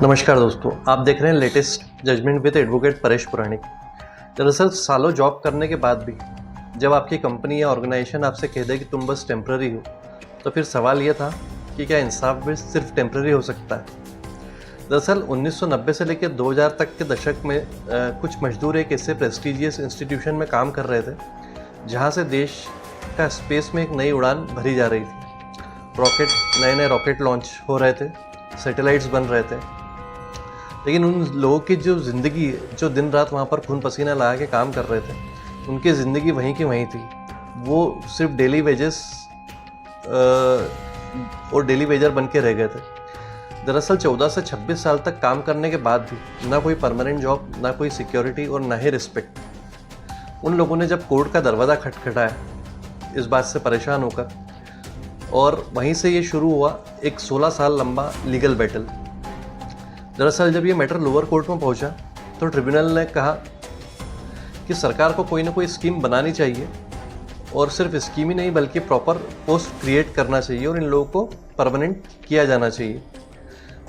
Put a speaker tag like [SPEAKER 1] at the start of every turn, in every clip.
[SPEAKER 1] नमस्कार दोस्तों, आप देख रहे हैं latest judgment with advocate Paresh Puranik. दरअसल सालों जॉब करने के बाद भी जब आपकी कंपनी या ऑर्गेनाइजेशन आपसे कह दे कि तुम बस टेम्प्रेरी हो, तो फिर सवाल ये था कि क्या इंसाफ भी सिर्फ टेम्प्रेरी हो सकता है। दरअसल 1990 से लेकर 2000 तक के दशक में कुछ मजदूर एक ऐसे प्रेस्टिजियस इंस्टीट्यूशन में काम कर रहे थे जहाँ से देश का स्पेस में एक नई उड़ान भरी जा रही थी। नए रॉकेट लॉन्च हो रहे थे, सैटेलाइट्स बन रहे थे, लेकिन उन लोगों की जो ज़िंदगी, जो दिन रात वहाँ पर खून पसीना लगा के काम कर रहे थे, उनकी ज़िंदगी वहीं की वहीं थी। वो सिर्फ डेली वेजेस और डेली वेजर बन के रह गए थे। दरअसल 14 से 26 साल तक काम करने के बाद भी ना कोई परमानेंट जॉब, ना कोई सिक्योरिटी और ना ही रिस्पेक्ट। उन लोगों ने जब कोर्ट का दरवाज़ा खटखटाया इस बात से परेशान होकर, और वहीं से ये शुरू हुआ एक 16 साल लंबा लीगल बैटल। दरअसल जब ये मैटर लोअर कोर्ट में पहुंचा तो ट्रिब्यूनल ने कहा कि सरकार को कोई ना कोई स्कीम बनानी चाहिए, और सिर्फ स्कीम ही नहीं बल्कि प्रॉपर पोस्ट क्रिएट करना चाहिए और इन लोगों को परमानेंट किया जाना चाहिए।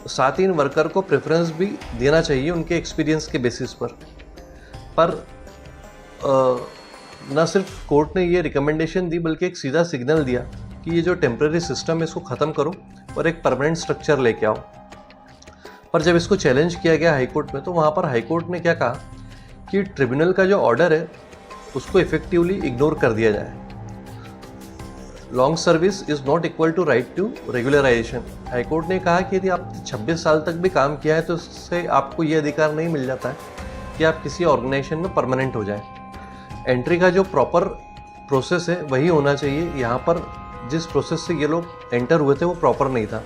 [SPEAKER 1] साथ ही इन वर्कर को प्रेफरेंस भी देना चाहिए उनके एक्सपीरियंस के बेसिस पर ना सिर्फ कोर्ट ने ये रिकमेंडेशन दी बल्कि एक सीधा सिग्नल दिया कि ये जो टेम्प्रेरी सिस्टम है इसको ख़त्म करो और एक परमानेंट स्ट्रक्चर लेके आओ। पर जब इसको चैलेंज किया गया हाईकोर्ट में, तो वहाँ पर हाईकोर्ट ने क्या कहा कि ट्रिब्यूनल का जो ऑर्डर है उसको इफेक्टिवली इग्नोर कर दिया जाए। Long service is not equal to right to regularisation. High court ने कहा कि यदि आप 26 साल तक भी काम किया है तो उससे आपको ये अधिकार नहीं मिल जाता है कि आप किसी ऑर्गेनाइजेशन में परमानेंट हो जाए। एंट्री का जो प्रॉपर प्रोसेस है वही होना चाहिए। यहाँ पर जिस प्रोसेस से ये लोग एंटर हुए थे वो प्रॉपर नहीं था,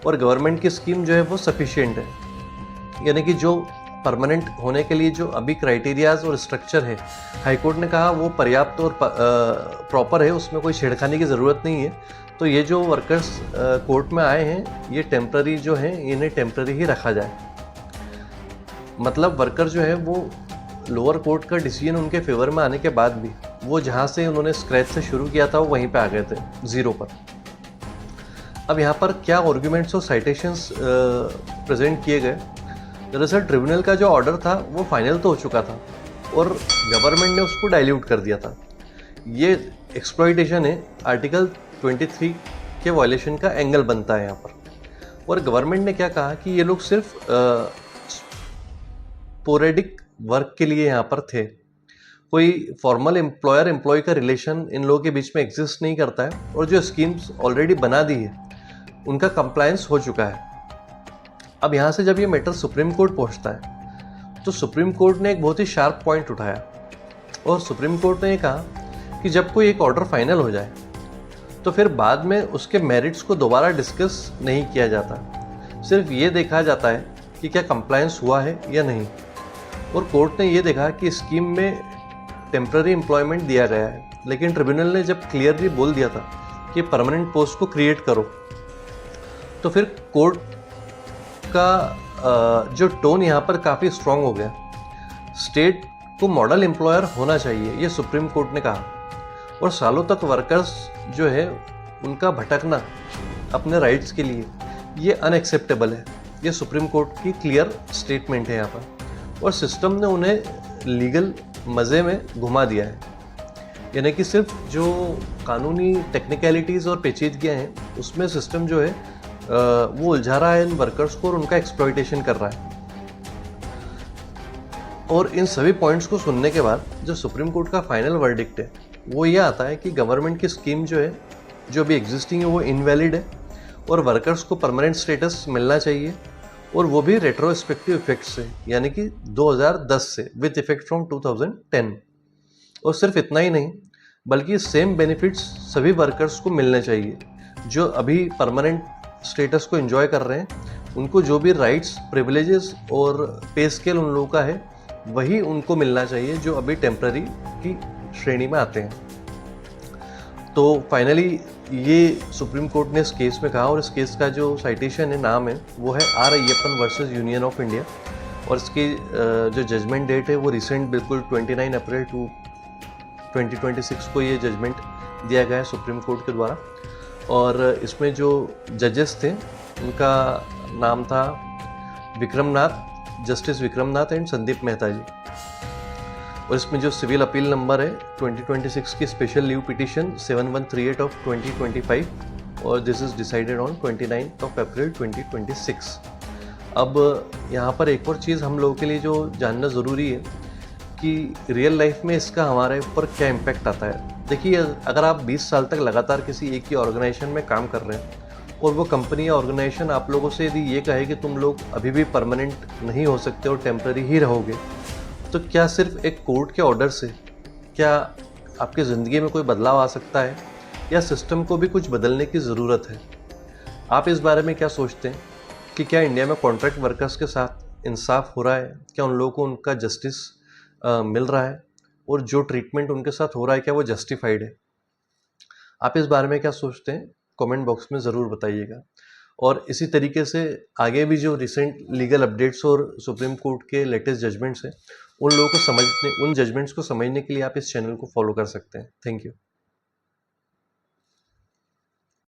[SPEAKER 1] और गवर्नमेंट की स्कीम जो है वो सफिशिएंट है। यानी कि जो परमानेंट होने के लिए जो अभी क्राइटेरियाज और स्ट्रक्चर है, हाईकोर्ट ने कहा वो पर्याप्त और प्रॉपर है, उसमें कोई छेड़खानी की ज़रूरत नहीं है। तो ये जो वर्कर्स कोर्ट में आए हैं ये टेम्प्रेरी जो हैं, इन्हें टेम्प्रेरी ही रखा जाए। मतलब वर्कर जो है वो लोअर कोर्ट का डिसीजन उनके फेवर में आने के बाद भी वो जहाँ से उन्होंने स्क्रैच से शुरू किया था वो वहीं पे आ गए थे, ज़ीरो पर। अब यहाँ पर क्या आर्ग्यूमेंट्स और साइटेशंस प्रेजेंट किए गए। दरअसल ट्रिब्यूनल का जो ऑर्डर था वो फाइनल तो हो चुका था और गवर्नमेंट ने उसको डाइल्यूट कर दिया था। ये एक्सप्लॉइटेशन है, आर्टिकल 23 के वायलेशन का एंगल बनता है यहाँ पर। और गवर्नमेंट ने क्या कहा कि ये लोग सिर्फ स्पोरेडिक वर्क के लिए यहाँ पर थे, कोई फॉर्मल एम्प्लॉयर एम्प्लॉय का रिलेशन इन लोगों के बीच में एग्जिस्ट नहीं करता है, और जो स्कीम्स ऑलरेडी बना दी है उनका कंप्लायंस हो चुका है। अब यहाँ से जब ये मैटर सुप्रीम कोर्ट पहुँचता है तो सुप्रीम कोर्ट ने एक बहुत ही शार्प पॉइंट उठाया, और सुप्रीम कोर्ट ने ये कहा कि जब कोई एक ऑर्डर फाइनल हो जाए तो फिर बाद में उसके मेरिट्स को दोबारा डिस्कस नहीं किया जाता, सिर्फ ये देखा जाता है कि क्या कंप्लायंस हुआ है या नहीं। और कोर्ट ने ये देखा कि स्कीम में टेम्प्रेरी एम्प्लॉयमेंट दिया गया है, लेकिन ट्रिब्यूनल ने जब क्लियरली बोल दिया था कि परमानेंट पोस्ट को क्रिएट करो, तो फिर कोर्ट का जो टोन यहाँ पर काफ़ी स्ट्रॉन्ग हो गया। स्टेट को मॉडल एम्प्लॉयर होना चाहिए, ये सुप्रीम कोर्ट ने कहा। और सालों तक वर्कर्स जो है उनका भटकना अपने राइट्स के लिए ये अनएक्सेप्टेबल है, ये सुप्रीम कोर्ट की क्लियर स्टेटमेंट है यहाँ पर। और सिस्टम ने उन्हें लीगल मज़े में घुमा दिया है, यानी कि सिर्फ जो कानूनी टेक्निकलिटीज़ और पेचीदगियाँ हैं उसमें सिस्टम जो है वो उलझा रहा है इन वर्कर्स को और उनका एक्सप्लॉइटेशन कर रहा है। और इन सभी पॉइंट्स को सुनने के बाद जो सुप्रीम कोर्ट का फाइनल वर्डिक्ट है वो ये आता है कि गवर्नमेंट की स्कीम जो है, जो भी एग्जिस्टिंग है, वो इनवैलिड है और वर्कर्स को परमानेंट स्टेटस मिलना चाहिए, और वो भी रेट्रोस्पेक्टिव इफेक्ट से, यानी कि 2010 से, विद इफेक्ट फ्रॉम 2010। और सिर्फ इतना ही नहीं बल्कि सेम बेनिफिट्स सभी वर्कर्स को मिलने चाहिए जो अभी परमानेंट स्टेटस को एंजॉय कर रहे हैं। उनको जो भी राइट्स, प्रिविलेजेस और पे स्केल उन लोगों का है वही उनको मिलना चाहिए जो अभी टेम्प्रेरी की श्रेणी में आते हैं। तो फाइनली ये सुप्रीम कोर्ट ने इस केस में कहा, और इस केस का जो साइटेशन है, नाम है, वो है R Ayyappan versus Union of India. और इसकी जो जजमेंट डेट है वो रिसेंट बिल्कुल 29 अप्रैल 2026 को ये जजमेंट दिया गया है सुप्रीम कोर्ट के द्वारा। और इसमें जो जजेस थे उनका नाम था विक्रमनाथ, जस्टिस विक्रमनाथ एंड संदीप मेहता जी। और इसमें जो सिविल अपील नंबर है 2026 की स्पेशल लीव पिटीशन 7138 ऑफ 2025 और this is decided on 29 of April 2026। अब यहाँ पर एक और चीज़ हम लोगों के लिए जो जानना ज़रूरी है कि रियल लाइफ में इसका हमारे ऊपर क्या इम्पैक्ट आता है। देखिए, अगर आप 20 साल तक लगातार किसी एक ही ऑर्गेनाइजेशन में काम कर रहे हैं और वो कंपनी या ऑर्गेनाइजेशन आप लोगों से यदि ये कहे कि तुम लोग अभी भी परमानेंट नहीं हो सकते और टेम्पररी ही रहोगे, तो क्या सिर्फ एक कोर्ट के ऑर्डर से क्या आपकी ज़िंदगी में कोई बदलाव आ सकता है या सिस्टम को भी कुछ बदलने की ज़रूरत है? आप इस बारे में क्या सोचते हैं कि क्या इंडिया में कॉन्ट्रैक्ट वर्कर्स के साथ इंसाफ हो रहा है? क्या उन लोगों को उनका जस्टिस मिल रहा है? और जो ट्रीटमेंट उनके साथ हो रहा है क्या वो जस्टिफाइड है? आप इस बारे में क्या सोचते हैं? कमेंट बॉक्स में ज़रूर बताइएगा। और इसी तरीके से आगे भी जो रिसेंट लीगल अपडेट्स और सुप्रीम कोर्ट के लेटेस्ट जजमेंट्स हैं उन लोगों को समझने, उन जजमेंट्स को समझने के लिए आप इस चैनल को फॉलो कर सकते हैं। Thank you.